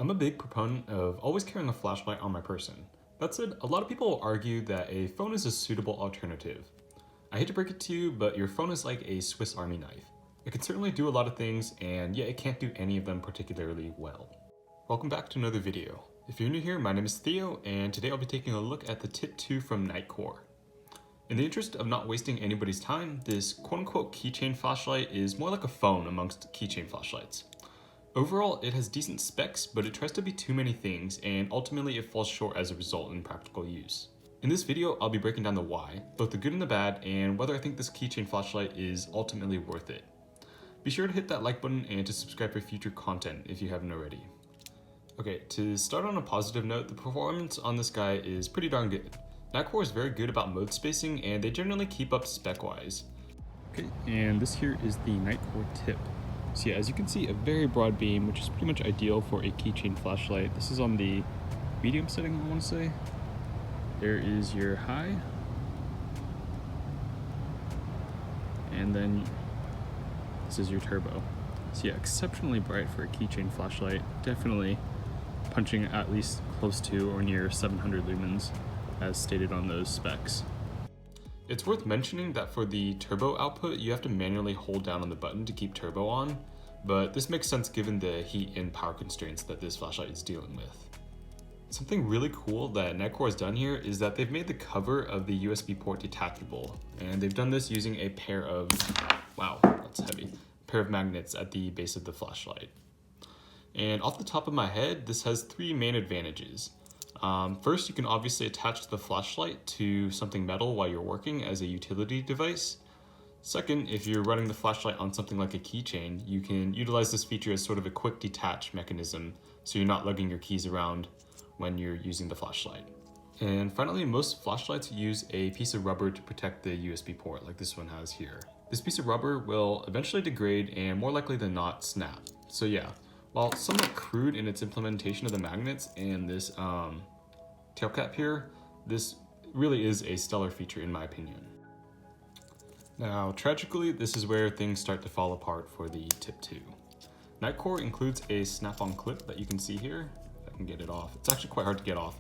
I'm a big proponent of always carrying a flashlight on my person. That said, a lot of people argue that a phone is a suitable alternative. I hate to break it to you, but your phone is like a Swiss Army knife. It can certainly do a lot of things, and yet it can't do any of them particularly well. Welcome back to another video. If you're new here, my name is Theo, and today I'll be taking a look at the TIP2 from Nitecore. In the interest of not wasting anybody's time, this quote-unquote keychain flashlight is more like a phone amongst keychain flashlights. Overall, it has decent specs, but it tries to be too many things, and ultimately it falls short as a result in practical use. In this video, I'll be breaking down the why, both the good and the bad, and whether I think this keychain flashlight is ultimately worth it. Be sure to hit that like button and to subscribe for future content if you haven't already. Okay, to start on a positive note, the performance on this guy is pretty darn good. Nitcore is very good about mode spacing, and they generally keep up spec-wise. Okay, and this here is the Nitecore TIP. So yeah, as you can see, a very broad beam, which is pretty much ideal for a keychain flashlight. This is on the medium setting, I want to say. There is your high. And then this is your turbo. So yeah, exceptionally bright for a keychain flashlight. Definitely punching at least close to or near 700 lumens, as stated on those specs. It's worth mentioning that for the turbo output, you have to manually hold down on the button to keep turbo on, but this makes sense given the heat and power constraints that this flashlight is dealing with. Something really cool that Nitcore has done here is that they've made the cover of the USB port detachable, and they've done this using a pair of, wow, that's heavy, pair of magnets at the base of the flashlight. And off the top of my head, this has three main advantages. First, you can obviously attach the flashlight to something metal while you're working as a utility device. Second, if you're running the flashlight on something like a keychain, you can utilize this feature as sort of a quick detach mechanism, so you're not lugging your keys around when you're using the flashlight. And finally, most flashlights use a piece of rubber to protect the USB port, like this one has here. This piece of rubber will eventually degrade and more likely than not snap. So yeah, while somewhat crude in its implementation of the magnets and this tail cap here, this really is a stellar feature in my opinion. Now, tragically, this is where things start to fall apart for the TIP2. Nitcore includes a snap-on clip that you can see here. If I can get it off. It's actually quite hard to get off,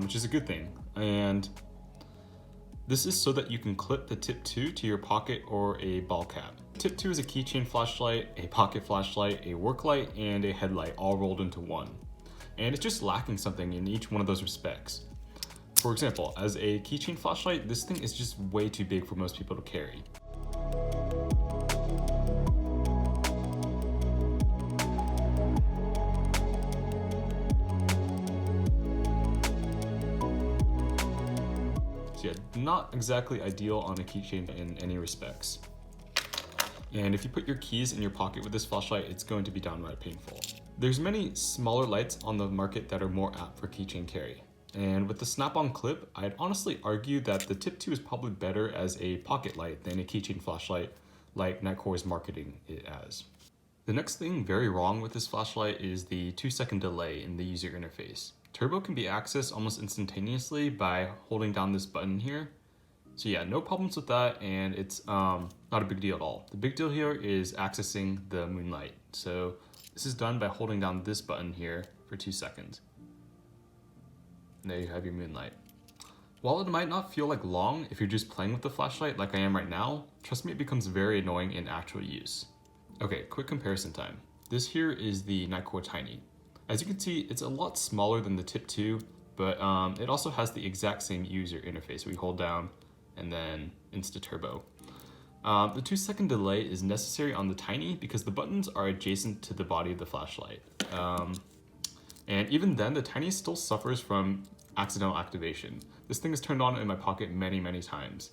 which is a good thing. And this is so that you can clip the TIP2 to your pocket or a ball cap. TIP2 is a keychain flashlight, a pocket flashlight, a work light, and a headlight all rolled into one. And it's just lacking something in each one of those respects. For example, as a keychain flashlight, this thing is just way too big for most people to carry. So yeah, not exactly ideal on a keychain in any respects. And if you put your keys in your pocket with this flashlight, it's going to be downright painful. There's many smaller lights on the market that are more apt for keychain carry. And with the snap-on clip, I'd honestly argue that the TIP2 is probably better as a pocket light than a keychain flashlight like Nitcore is marketing it as. The next thing very wrong with this flashlight is the 2-second delay in the user interface. Turbo can be accessed almost instantaneously by holding down this button here. So yeah, no problems with that, and it's not a big deal at all. The big deal here is accessing the moonlight. So this is done by holding down this button here for 2 seconds. And there you have your moonlight. While it might not feel like long if you're just playing with the flashlight like I am right now, trust me, it becomes very annoying in actual use. Okay, quick comparison time. This here is the Nitcore Tiny. As you can see, it's a lot smaller than the TIP2, but it also has the exact same user interface. We hold down and then Insta Turbo. The 2-second delay is necessary on the Tiny because the buttons are adjacent to the body of the flashlight. And even then, the Tiny still suffers from accidental activation. This thing is turned on in my pocket many, many times.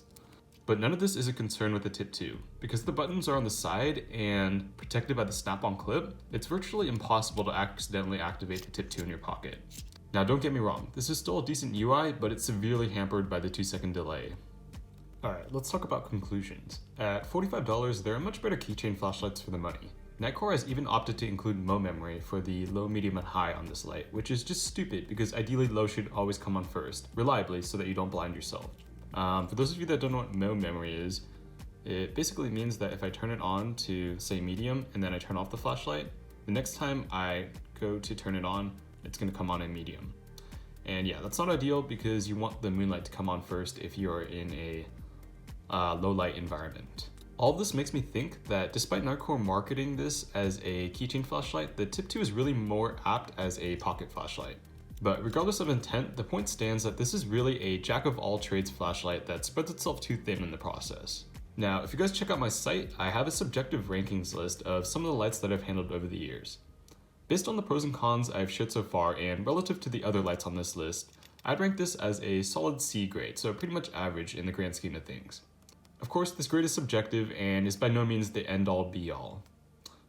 But none of this is a concern with the TIP2. Because the buttons are on the side and protected by the snap-on clip, it's virtually impossible to accidentally activate the TIP2 in your pocket. Now don't get me wrong, this is still a decent UI, but it's severely hampered by the 2-second delay. Alright, let's talk about conclusions. At $45, there are much better keychain flashlights for the money. Nitcore has even opted to include Mo memory for the low, medium, and high on this light, which is just stupid because ideally low should always come on first, reliably so that you don't blind yourself. For those of you that don't know what Mo memory is, it basically means that if I turn it on to, say, medium, and then I turn off the flashlight, The next time I go to turn it on, it's going to come on in medium. And yeah, that's not ideal because you want the moonlight to come on first if you're in a low light environment. All of this makes me think that despite Nitcore marketing this as a keychain flashlight, the TIP2 is really more apt as a pocket flashlight. But regardless of intent, the point stands that this is really a jack of all trades flashlight that spreads itself too thin in the process. Now, if you guys check out my site, I have a subjective rankings list of some of the lights that I've handled over the years. Based on the pros and cons I've shared so far and relative to the other lights on this list, I'd rank this as a solid C grade, so pretty much average in the grand scheme of things. Of course, this grade is subjective and is by no means the end-all be-all.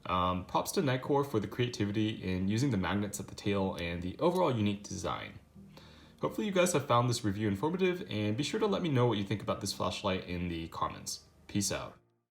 Props to Nitcore for the creativity in using the magnets at the tail and the overall unique design. Hopefully you guys have found this review informative, and be sure to let me know what you think about this flashlight in the comments. Peace out.